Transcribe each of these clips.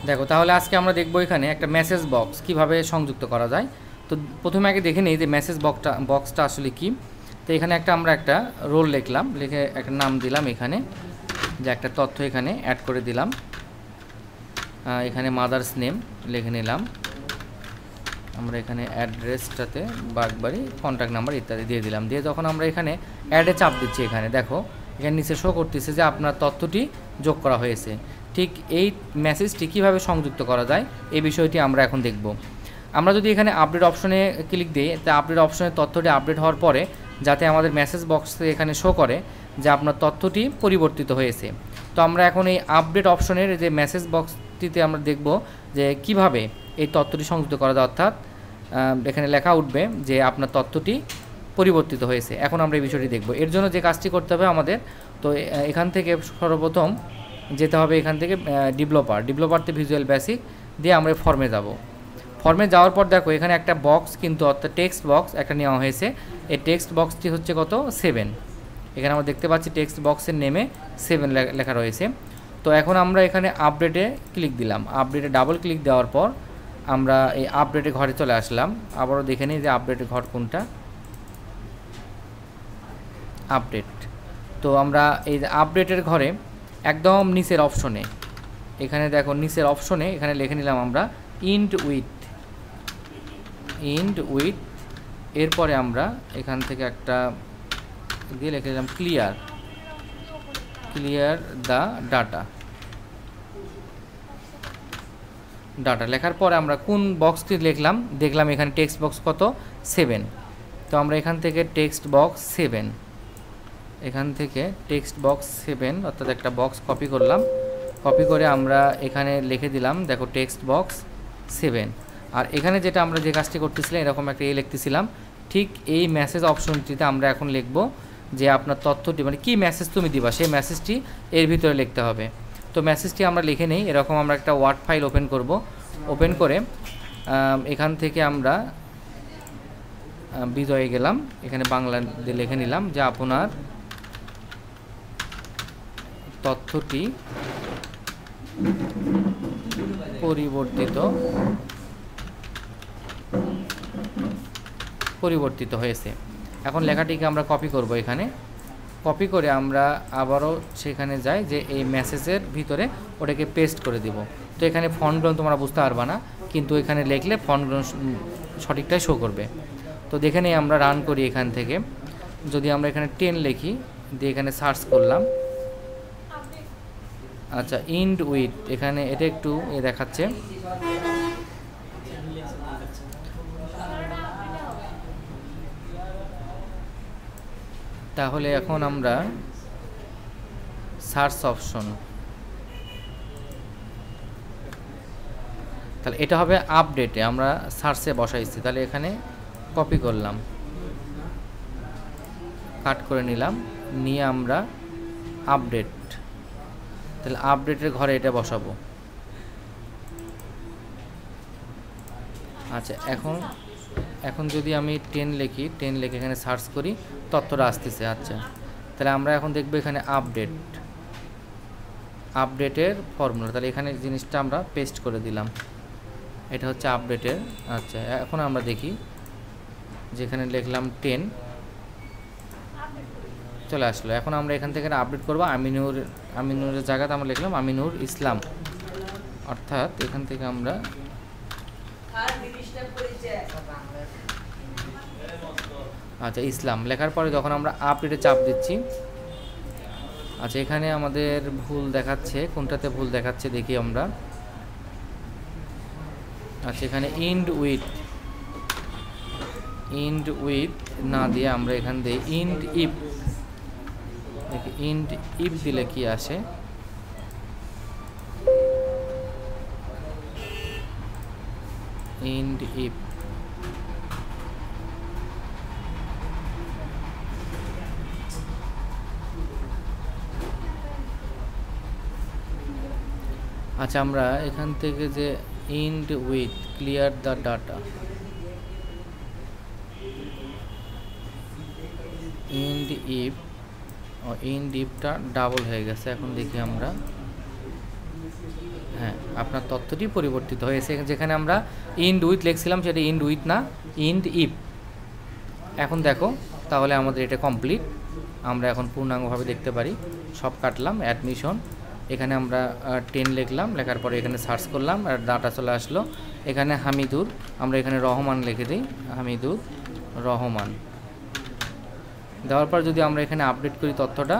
দেখো তাহলে আজকে আমরা দেখব এখানে একটা মেসেজ বক্স কিভাবে সংযুক্ত করা যায়। তো প্রথমে আগে দেখে নিই যে মেসেজ বক্সটা আসলে কি। তো এখানে আমরা একটা রোল লিখলাম, লিখে একটা নাম দিলাম, এখানে যে একটা তথ্য এখানে অ্যাড করে দিলাম। এখানে মাদার্স নেম লিখে নিলাম আমরা, এখানে অ্যাড্রেসটাতে বাগবাড়ি, কন্ট্যাক্ট নাম্বার ইত্যাদি দিয়ে দিলাম। দিয়ে যখন আমরা এখানে অ্যাডে চাপ দিচ্ছি, এখানে দেখো এখানে নিচে শো করতেছে যে আপনার তথ্যটি যোগ করা হয়েছে। ঠিক এই মেসেজটি কীভাবে সংযুক্ত করা যায় এই বিষয়টি আমরা এখন দেখব। আমরা যদি এখানে আপডেট অপশনে ক্লিক দিই, তা আপডেট অপশনের তথ্যটি আপডেট হওয়ার পরে যাতে আমাদের মেসেজ বক্সে এখানে শো করে যে আপনার তথ্যটি পরিবর্তিত হয়েছে। তো আমরা এখন এই আপডেট অপশনের যে মেসেজ বক্সটিতে আমরা দেখব যে কিভাবে এই তথ্যটি সংযুক্ত করা যায়, অর্থাৎ এখানে লেখা উঠবে যে আপনার তথ্যটি পরিবর্তিত হয়েছে। এখন আমরা এই বিষয়টি দেখব। এর জন্য যে কাজটি করতে হবে আমাদের, তো এখান থেকে সর্বপ্রথম যেতে হবে এখান থেকে ডেভেলপারতে ভিজুয়াল বেসিক দিয়ে আমরা ফর্মে যাব। ফর্মে যাওয়ার পর দেখো এখানে একটা বক্স কিন্তু, অর্থাৎ টেক্সট বক্স একটা নেওয়া হয়েছে। এই টেক্সট বক্সটি হচ্ছে কত, 7। এখানে আমরা দেখতে পাচ্ছি টেক্সট বক্সের নেমে 7 লেখা রয়েছে। তো এখন আমরা এখানে আপডেটে ক্লিক দিলাম। আপডেটে ডাবল ক্লিক দেওয়ার পর আমরা এই আপডেটের ঘরে চলে আসলাম। আবারও দেখে নিই যে আপডেটের ঘর কোনটা, আপডেট। তো আমরা এই আপডেটের ঘরে একদম নিচের অপশনে, এখানে দেখো নিচের অপশনে এখানে লিখে নিলাম আমরা ইন্ড উইথ। এরপরে আমরা এখান থেকে একটা দিয়ে লিখে দিলাম ক্লিয়ার দ্য ডাটা লেখার পরে আমরা কোন বক্সটি দেখলাম এখানে টেক্সট বক্স কত, 7। তো আমরা এখান থেকে টেক্সট বক্স 7 অর্থাৎ একটা বক্স কপি করলাম। কপি করে আমরা এখানে লিখে দিলাম, দেখো টেক্সট বক্স 7। আর এখানে যেটা আমরা যে কাজটি করতেছিলাম এরকম একটা লিখতেছিলাম, ঠিক এই মেসেজ অপশনটিতে আমরা এখন লিখব যে আপনার তথ্যটি মানে কি মেসেজ তুমি দিবা সেই মেসেজটি এর ভিতরে লিখতে হবে। তো মেসেজটি আমরা লিখে নেই। এরকম আমরা একটা ওয়ার্ড ফাইল ওপেন করব। ওপেন করে এখান থেকে আমরা বিজয়ে গেলাম, এখানে বাংলা দিয়ে লিখে নিলাম যে আপনার তথ্যটি পরিবর্তিত হয়েছে। এখন লেখাটিকে আমরা কপি করব। এখানে কপি করে আমরা আবারও সেখানে যাই যে এই মেসেজের ভিতরে ওটাকে পেস্ট করে দিব। তো এখানে ফন্টগুলো তোমরা বুঝতে পারবা না, কিন্তু এখানে লিখলে ফন্টগুলো সঠিকটাই শো করবে। তো দেখে নেই আমরা রান করি। এখান থেকে যদি আমরা এখানে 10 লিখি, দিয়ে এখানে সার্চ করলাম, আচ্ছা ইন্ড উইথ, এখানে এটা একটু দেখাচ্ছে। তাহলে এখন আমরা সার্চ অপশন, তাহলে এটা হবে আপডেটে, আমরা সার্চে বসাইছি। তাহলে এখানে কপি করলাম, কাট করে নিলাম, নিয়ে আমরা আপডেট, তাহলে আপডেটের ঘরে এটা বসাবো। আচ্ছা এখন যদি আমি 10 লিখি, এখানে সার্চ করি, তথ্যটা আসতেছে। আচ্ছা তাহলে আমরা এখন দেখব এখানে আপডেটের ফর্মুলা। তাহলে এখানে জিনিসটা আমরা পেস্ট করে দিলাম, এটা হচ্ছে আপডেটের। আচ্ছা এখন আমরা দেখি যেখানে লিখলাম 10 চলে আসলো। এখন আমরা এখান থেকে আপডেট করবো। আমিনুরের জায়গাতে আমরা লিখলাম আমিনুর ইসলাম, অর্থাৎ এখান থেকে আমরা আচ্ছা ইসলাম লেখার পরে যখন আমরা আপডেটে চাপ দিচ্ছি, আচ্ছা এখানে আমাদের ভুল দেখাচ্ছে, কোনটাতে ভুল দেখাচ্ছে দেখি আমরা। আচ্ছা এখানে ইন্ড উইথ না দিয়ে আমরা এখান দিয়ে ইন্ড ইফ দিলে কি আসে, ইন্ড ইফ। আচ্ছা আমরা এখান থেকে যে end with clear the data, end ইফটা ডাবল হয়ে গেছে। এখন দেখি আমরা, হ্যাঁ, আপনার তথ্যটি পরিবর্তিত হয়েছে। যেখানে আমরা ইন্ড উইথ লিখছিলাম সেটা ইন্ড উইথ না, ইন্ড ইফ। এখন দেখো, তাহলে আমাদের এটা কমপ্লিট। আমরা এখন পূর্ণাঙ্গভাবে দেখতে পারি। সব কাটলাম, অ্যাডমিশন, এখানে আমরা 10 লিখলাম, লেখার পরে এখানে সার্চ করলাম আর ডাটা চলে আসলো। এখানে হামিদুর, আমরা এখানে রহমান লিখে দিই, হামিদুর রহমান। দেওয়ার পর যদি আমরা এখানে আপডেট করি তথ্যটা,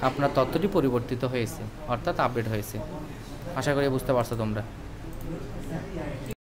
আপনার তথ্যটি পরিবর্তিত হয়েছে, অর্থাৎ আপডেট হয়েছে। আশা করি বুঝতে পারছো তোমরা।